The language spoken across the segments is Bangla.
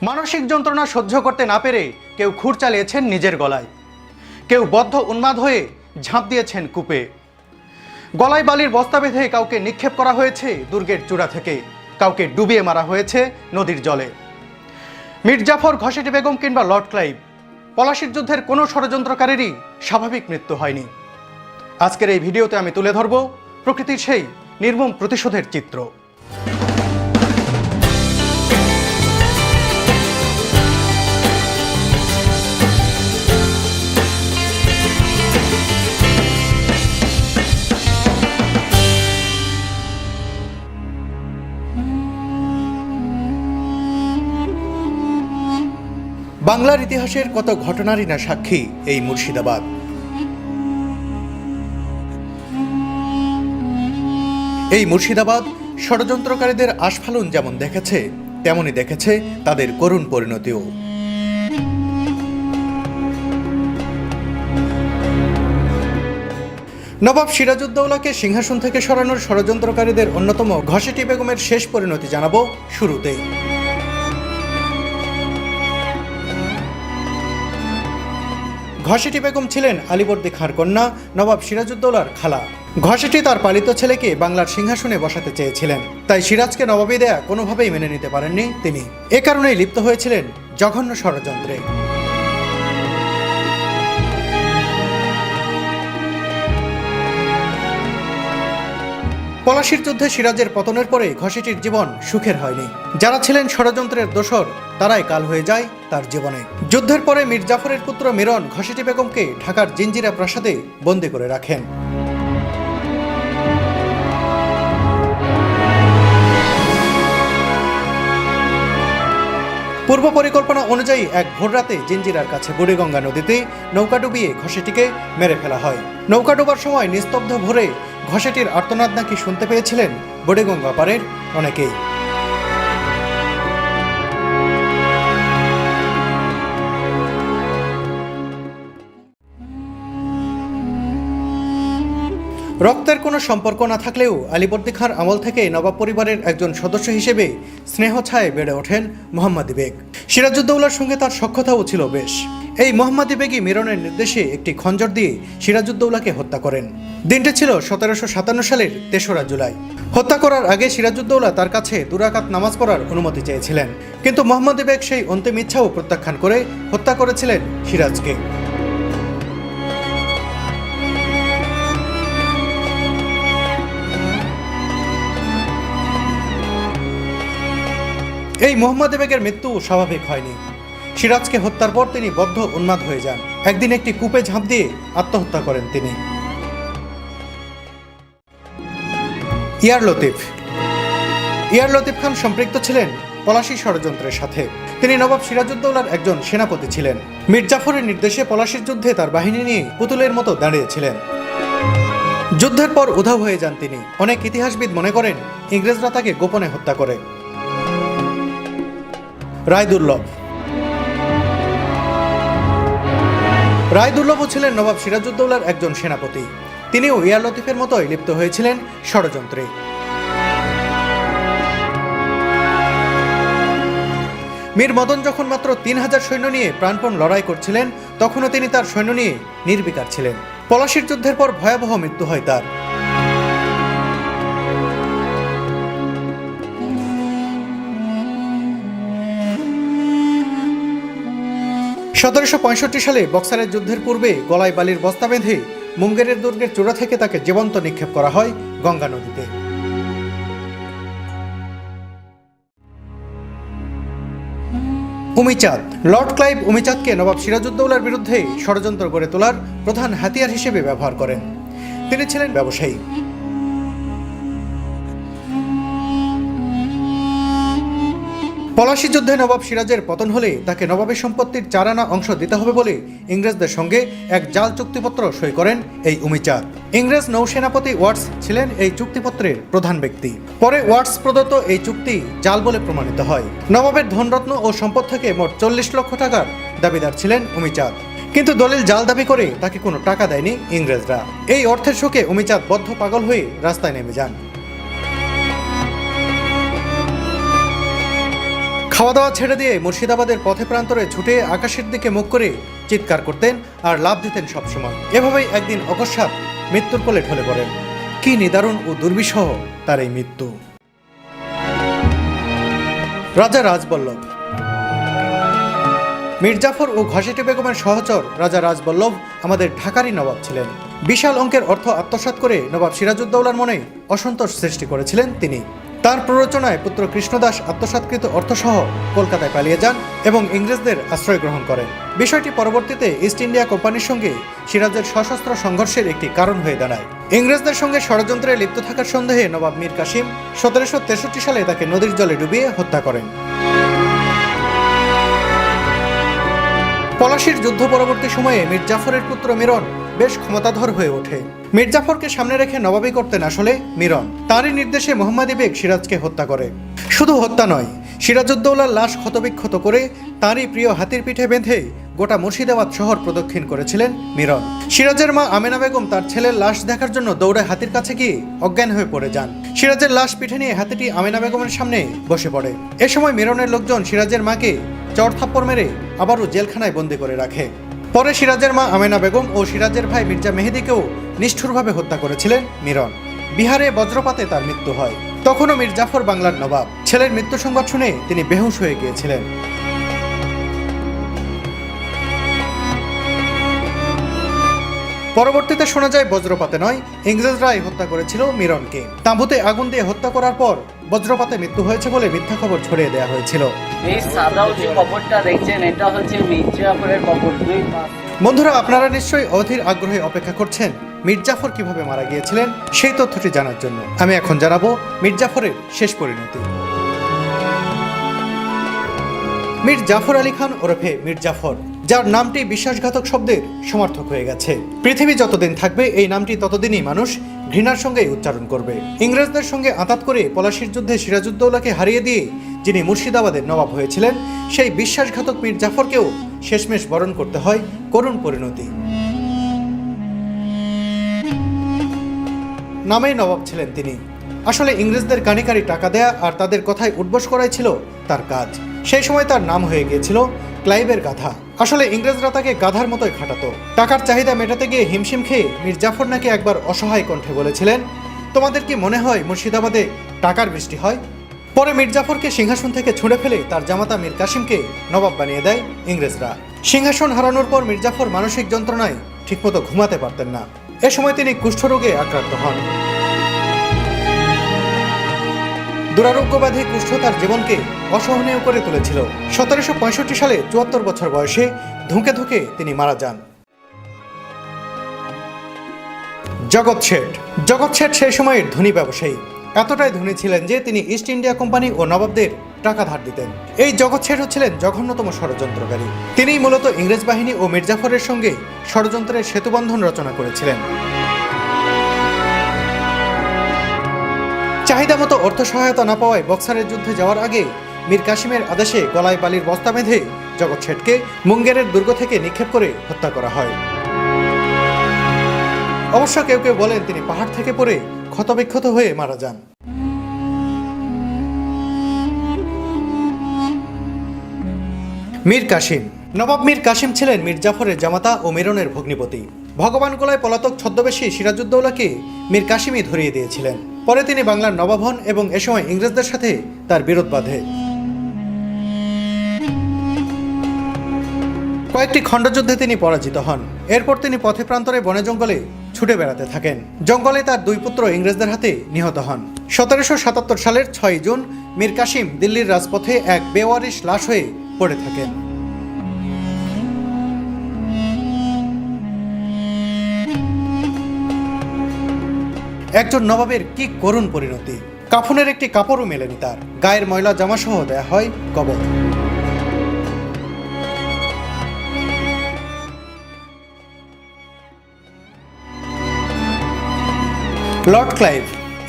মানসিক যন্ত্রণা সহ্য করতে না পেরে কেউ খুর চালিয়েছেন নিজের গলায়, কেউ বদ্ধ উন্মাদ হয়ে ঝাঁপ দিয়েছেন কূপে। গলায় বালির বস্তা বেঁধে কাউকে নিক্ষেপ করা হয়েছে দুর্গের চূড়া থেকে, কাউকে ডুবিয়ে মারা হয়েছে নদীর জলে। মীর জাফর, ঘসেটি বেগম কিংবা লর্ড ক্লাইভ, পলাশির যুদ্ধের কোনো ষড়যন্ত্রকারীরই স্বাভাবিক মৃত্যু হয়নি। আজকের এই ভিডিওতে আমি তুলে ধরব প্রকৃতির সেই নির্মম প্রতিশোধের চিত্র। বাংলার ইতিহাসের কত ঘটনারই না সাক্ষী এই মুর্শিদাবাদ। এই মুর্শিদাবাদ ষড়যন্ত্রকারীদের আস্ফালন যেমন দেখেছে, তেমনই দেখেছে তাদের করুণ পরিণতিও। নবাব সিরাজউদ্দৌলাকে সিংহাসন থেকে সরানোর ষড়যন্ত্রকারীদের অন্যতম ঘসেটি বেগমের শেষ পরিণতি জানাবো শুরুতেই। ঘসেটি বেগম ছিলেন আলীবর্দী খাঁর কন্যা নবাব সিরাজউদ্দৌলার খালা। ঘসেটি তার পালিত ছেলেকে বাংলার সিংহাসনে বসাতে চেয়েছিলেন, তাই সিরাজকে নবাবী দেয়া কোনোভাবেই মেনে নিতে পারেননি তিনি। এ কারণেই লিপ্ত হয়েছিলেন জঘন্য ষড়যন্ত্রে। পলাশির যুদ্ধে সিরাজের পতনের পরে ঘসেটির জীবন সুখের হয়নি। যারা ছিলেন ষড়যন্ত্রের দোসর, তারাই কাল হয়ে যায় তার জীবনে। যুদ্ধের পরে মীর জাফরের পুত্র মিরন ঘসেটি বেগমকে ঢাকার জিঞ্জিরা প্রাসাদে বন্দী করে রাখেন। পূর্ব পরিকল্পনা অনুযায়ী এক ভোররাতে জিঞ্জিরার কাছে বুড়িগঙ্গা নদীতে নৌকা ডুবিয়ে ঘসেটিকে মেরে ফেলা হয়। নৌকা ডোবার সময় নিস্তব্ধ ভোরে ঘসেটির আর্তনাদ নাকি শুনতে পেয়েছিলেন বুড়িগঙ্গা পাড়ের অনেকেই। রক্তের কোনো সম্পর্ক না থাকলেও আলীবর্দী খাঁর আমল থেকে নবাব পরিবারের একজন সদস্য হিসেবে স্নেহ ছায়ে বেড়ে ওঠেন মোহাম্মদী বেগ। সিরাজউদ্দৌলার সঙ্গে তার সখ্যতাও ছিল বেশ। এই মোহাম্মদী বেগই মিরনের নির্দেশে একটি খঞ্জর দিয়ে সিরাজউদ্দৌলাকে হত্যা করেন। দিনটি ছিল 1757 সালের 3রা জুলাই। হত্যা করার আগে সিরাজউদ্দৌলা তার কাছে 2 রাকাত নামাজ পড়ার অনুমতি চেয়েছিলেন, কিন্তু মোহাম্মদী বেগ সেই অন্তিম ইচ্ছাও প্রত্যাখ্যান করে হত্যা করেছিলেন সিরাজকে। এই মোহাম্মদী বেগের মৃত্যু স্বাভাবিক হয়নি। সিরাজকে হত্যার পর তিনি বদ্ধ উন্মাদ হয়ে যান। একদিন একটি কূপে ঝাঁপ দিয়ে আত্মহত্যা করেন তিনি। ইয়ার লতিফ খান সম্পৃক্ত ছিলেন পলাশী ষড়যন্ত্রের সাথে। তিনি নবাব সিরাজউদ্দৌলার একজন সেনাপতি ছিলেন। মীর জাফরের নির্দেশে পলাশীর যুদ্ধে তার বাহিনী নিয়ে পুতুলের মতো দাঁড়িয়েছিলেন। যুদ্ধের পর উধাও হয়ে যান তিনি। অনেক ইতিহাসবিদ মনে করেন ইংরেজরা তাকে গোপনে হত্যা করে। রায়দুর্লভও ছিলেন নবাব সিরাজউদ্দৌলার একজন সেনাপতি। তিনিও ইয়ার লতিফের মতোই লিপ্ত হয়েছিলেন ষড়যন্ত্রে। মীর মদন যখন মাত্র 3000 সৈন্য নিয়ে প্রাণপণ লড়াই করছিলেন, তখনও তিনি তার সৈন্য নিয়ে নির্বিকার ছিলেন। পলাশির যুদ্ধের পর ভয়াবহ মৃত্যু হয় তার। 1765 সালে বক্সারের যুদ্ধের পূর্বে গলায় বালির বস্তা বেঁধে মুঙ্গেরের দুর্গের চূড়া থেকে তাকে জীবন্ত নিক্ষেপ করা হয় গঙ্গা নদীতে। উমিচাঁদ। লর্ড ক্লাইভ উমিচাঁদকে নবাব সিরাজউদ্দৌলার বিরুদ্ধে ষড়যন্ত্র গড়ে তোলার প্রধান হাতিয়ার হিসেবে ব্যবহার করেন। তিনি ছিলেন ব্যবসায়ী। পলাশী যুদ্ধে নবাব সিরাজের পতন হলে তাকে নবাবের সম্পত্তির 4 আনা অংশ দিতে হবে বলে ইংরেজদের সঙ্গে এক জাল চুক্তিপত্র সই করেন এই উমিচাঁদ। ইংরেজ নৌসেনাপতি ওয়াটস ছিলেন এই চুক্তিপত্রের প্রধান ব্যক্তি। পরে ওয়াটস প্রদত্ত এই চুক্তি জাল বলে প্রমাণিত হয়। নবাবের ধনরত্ন ও সম্পদ থেকে মোট 40 লক্ষ টাকার দাবিদার ছিলেন উমিচাঁদ, কিন্তু দলিল জাল দাবি করে তাকে কোনো টাকা দেয়নি ইংরেজরা। এই অর্থের শোকে উমিচাঁদ বদ্ধ পাগল হয়ে রাস্তায় নেমে যান। খাওয়া দাওয়া ছেড়ে দিয়ে মুর্শিদাবাদের পথে প্রান্তরে ছুটে আকাশের দিকে মুখ করে চিৎকার করতেন আর লাফ দিতেন সবসময়। এভাবেই একদিন অকস্মাৎ মৃত্যুর কোলে ঢলে পড়েন। কি নিদারুণ ও দুর্বিষহ তার এই মৃত্যু। রাজা রাজবল্লভ। মীর জাফর ও ঘসেটি বেগমের সহচর রাজা রাজবল্লভ আমাদের ঢাকারই নবাব ছিলেন। বিশাল অঙ্কের অর্থ আত্মসাৎ করে নবাব সিরাজউদ্দৌলার মনে অসন্তোষ সৃষ্টি করেছিলেন তিনি। তার প্ররোচনায় পুত্র কৃষ্ণদাস আত্মসাৎকৃত অর্থসহ কলকাতায় পালিয়ে যান এবং ইংরেজদের আশ্রয় গ্রহণ করেন। বিষয়টি পরবর্তীতে ইস্ট ইন্ডিয়া কোম্পানির সঙ্গে সিরাজের সশস্ত্র সংঘর্ষের একটি কারণ হয়ে দাঁড়ায়। ইংরেজদের সঙ্গে ষড়যন্ত্রে লিপ্ত থাকার সন্দেহে নবাব মীর কাসিম 1763 সালে তাকে নদীর জলে ডুবিয়ে হত্যা করেন। পলাশীর যুদ্ধ পরবর্তী সময়ে মীর জাফরের পুত্র মিরন বেশ ক্ষমতাধর হয়ে ওঠে। মীর জাফরকে সামনে রেখে নবাবী করতেন আসলে মিরন। তারই নির্দেশে মোহাম্মদী বেগ সিরাজকে হত্যা করে। শুধু হত্যা নয়, সিরাজউদ্দৌলার লাশ ক্ষতবিক্ষত করে তারই প্রিয় হাতির পিঠে বেঁধে গোটা মুর্শিদাবাদ শহর প্রদক্ষিণ করেছিলেন মিরন। সিরাজের মা আমেনা বেগম তার ছেলের লাশ দেখার জন্য দৌড়ে হাতির কাছে গিয়ে অজ্ঞান হয়ে পড়ে যান। সিরাজের লাশ পিঠে নিয়ে হাতিটি আমেনা বেগমের সামনে বসে পড়ে। এ সময় মিরনের লোকজন সিরাজের মাকে চড় থাপ্পড় মেরে আবারও জেলখানায় বন্দী করে রাখে। পরে সিরাজের মা আমেনা বেগম ও সিরাজের ভাই মির্জা মেহেদিকেও নিষ্ঠুরভাবে হত্যা করেছিলেন মিরন। বিহারে বজ্রপাতে তার মৃত্যু হয়। তখনও মীর জাফর বাংলার নবাব। ছেলের মৃত্যু সংবাদ শুনে তিনি বেহুশ হয়ে গিয়েছিলেন। পরবর্তীতে শোনা যায় বজ্রপাতে নয়, ইংরেজরাই হত্যা করেছিল মিরনকে। তাঁবুতে আগুন দিয়ে হত্যা করার পর বজ্রপাতে মৃত্যু হয়েছে বলে মিথ্যা খবর ছড়িয়ে দেওয়া হয়েছিল। এই সাদাও যে কবরটা দেখছেন, এটা হচ্ছে মীর জাফরের কবর। বন্ধুরা, আপনারা নিশ্চয়ই অধীর আগ্রহে অপেক্ষা করছেন মীর জাফর কিভাবে মারা গিয়েছিলেন সেই তথ্যটি জানার জন্য। আমি এখন জানাবো মীর জাফরের শেষ পরিণতি। মীর জাফর আলী খান ওরফে মীর জাফর, যার নামটি বিশ্বাসঘাতক শব্দের সমার্থক হয়ে গেছে। পৃথিবী যতদিন থাকবে এই নামটি ততদিনই মানুষ ঘৃণার সঙ্গে উচ্চারণ করবে। ইংরেজদের সঙ্গে আঁতাত করে পলাশীর যুদ্ধে সিরাজউদ্দৌলাকে হারিয়ে দিয়ে যিনি মুর্শিদাবাদের নবাব হয়েছিলেন, সেই বিশ্বাসঘাতক মীর জাফরকেও শেষমেশ বরণ করতে হয় করুণ পরিণতি। নামেই নবাব ছিলেন তিনি। আসলে ইংরেজদের কানে কানে টাকা দেয়া আর তাদের কথায় উঠবোস করাই ছিল তার কাজ। সেই সময় তার নাম হয়ে গিয়েছিল ক্লাইভের গাধা। আসলে ইংরেজরা তাকে গাধার মতোই খাটাতো। টাকার চাহিদা মেটাতে গিয়ে হিমশিম খেয়ে মীর জাফর নাকি একবার অসহায় কণ্ঠে বলেছিলেন, তোমাদের কি মনে হয় মুর্শিদাবাদে টাকার বৃষ্টি হয়? পরে মীর জাফরকে সিংহাসন থেকে ছুঁড়ে ফেলে তার জামাতা মীর কাসিমকে নবাব বানিয়ে দেয় ইংরেজরা। সিংহাসন হারানোর পর মীর জাফর মানসিক যন্ত্রণায় ঠিকমতো ঘুমাতে পারতেন না। এ সময় তিনি কুষ্ঠরোগে আক্রান্ত হন। দুরারোগ্য ব্যাধি কুষ্ঠ তার জীবনকে অসহনীয় করে তুলেছিল। 1765 সালে 74 বছর বয়সে ধুঁকে ধুঁকে তিনি মারা যান। জগৎ শেঠ। জগৎ শেঠ সেই সময়ের ধনী ব্যবসায়ী। এতটাই ধনী ছিলেন যে তিনি ইস্ট ইন্ডিয়া কোম্পানি ও নবাবদের টাকা ধার দিতেন। এই জগৎ শেঠ ছিলেন জঘন্যতম ষড়যন্ত্রকারী। তিনিই মূলত ইংরেজ বাহিনী ও মীর জাফরের সঙ্গে ষড়যন্ত্রের সেতুবন্ধন রচনা করেছিলেন। চাহিদা মতো অর্থ সহায়তা না পাওয়ায় বক্সারের যুদ্ধে যাওয়ার আগে মীর কাসিমের আদেশে গলায় বালির বস্তা বেঁধে জগৎ শেঠকে মুঙ্গেরের দুর্গ থেকে নিক্ষেপ করে হত্যা করা হয়। অবশ্য কেউ কেউ বলেন তিনি পাহাড় থেকে পড়ে ক্ষতবিক্ষত হয়ে মারা যান। মীর কাসিম। নবাব মীর কাসিম ছিলেন মীর জাফরের জামাতা ও মিরনের ভগ্নিপতি। ভগবান গোলায় পলাতক ছদ্মবেশী সিরাজউদ্দৌলাকে মীর কাসিমই ধরিয়ে দিয়েছিলেন। পরে তিনি বাংলার নবাব হন এবং এ সময় ইংরেজদের সাথে তার বিরোধ বাধে। কয়েকটি খণ্ডযুদ্ধে তিনি পরাজিত হন। এরপর তিনি পথে প্রান্তরে বনে জঙ্গলে ছুটে বেড়াতে থাকেন। জঙ্গলে তার দুই পুত্র ইংরেজদের হাতে নিহত হন। 1777 সালের 6 জুন মীর কাসিম দিল্লির রাজপথে এক বেওয়ারিশ লাশ হয়ে পড়ে থাকেন। একজন নবাবের কি করুণ পরিণতি। কাফনের একটি কাপড়ও মেলেনি তার। গায়ের ময়লা জামাসহ দেয়া হয় কবর। Lord Clive.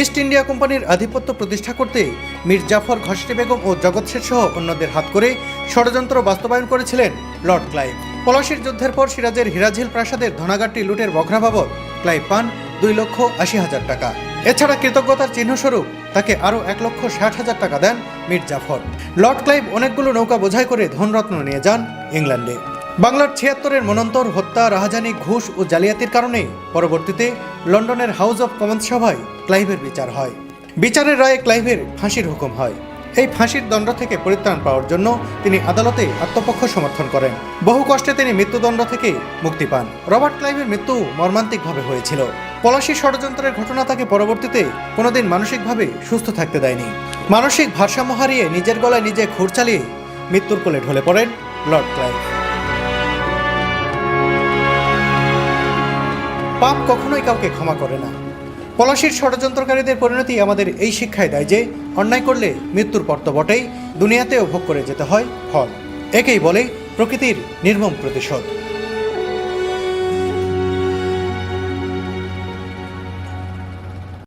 ইস্ট ইন্ডিয়া কোম্পানির আধিপত্য প্রতিষ্ঠা করতে মীর জাফর, ঘসেটি বেগম ও জগৎ শেঠ সহ অন্যদের হাত করে ষড়যন্ত্র বাস্তবায়ন করেছিলেন লর্ড ক্লাইভ। পলাশীর যুদ্ধের পর সিরাজের হিরাঝিল প্রাসাদের ধনাগারটি লুটের বখরা বাবদ ক্লাইভ পান 2,80,000 টাকা। এছাড়া কৃতজ্ঞতার চিহ্নস্বরূপ তাকে আরও 1,60,000 টাকা দেন মীর জাফর। লর্ড ক্লাইভ অনেকগুলো নৌকা বোঝাই করে ধনরত্ন নিয়ে যান ইংল্যান্ডে। বাংলার 76-এর মনন্তর হত্যা, রাহাজানি, ঘুষ ও জালিয়াতির কারণে পরবর্তীতে লন্ডনের হাউস অব কমন্স সভায় ক্লাইভের বিচার হয়। বিচারের রায়ে ক্লাইভের ফাঁসির হুকুম হয়। এই ফাঁসির দণ্ড থেকে পরিত্রাণ পাওয়ার জন্য তিনি আদালতে আত্মপক্ষ সমর্থন করেন। বহু কষ্টে তিনি মৃত্যুদণ্ড থেকে মুক্তি পান। রবার্ট ক্লাইভের মৃত্যু মর্মান্তিকভাবে হয়েছিল। পলাশী ষড়যন্ত্রের ঘটনা তাকে পরবর্তীতে কোনোদিন মানসিকভাবে সুস্থ থাকতে দেয়নি। মানসিক ভারসাম্য হারিয়ে নিজের গলায় নিজে ঘুর চালিয়ে মৃত্যুর কোলে ঢলে পড়েন লর্ড ক্লাইভ। পাপ কখনোই কাউকে ক্ষমা করে না। পলাশীর ষড়যন্ত্রকারীদের পরিণতি আমাদের এই শিক্ষায় দেয় যে অন্যায় করলে মৃত্যুর পর তো বটেই, দুনিয়াতেও ভোগ করে যেতে হয় ফল। একেই বলে প্রকৃতির নির্মম প্রতিশোধ।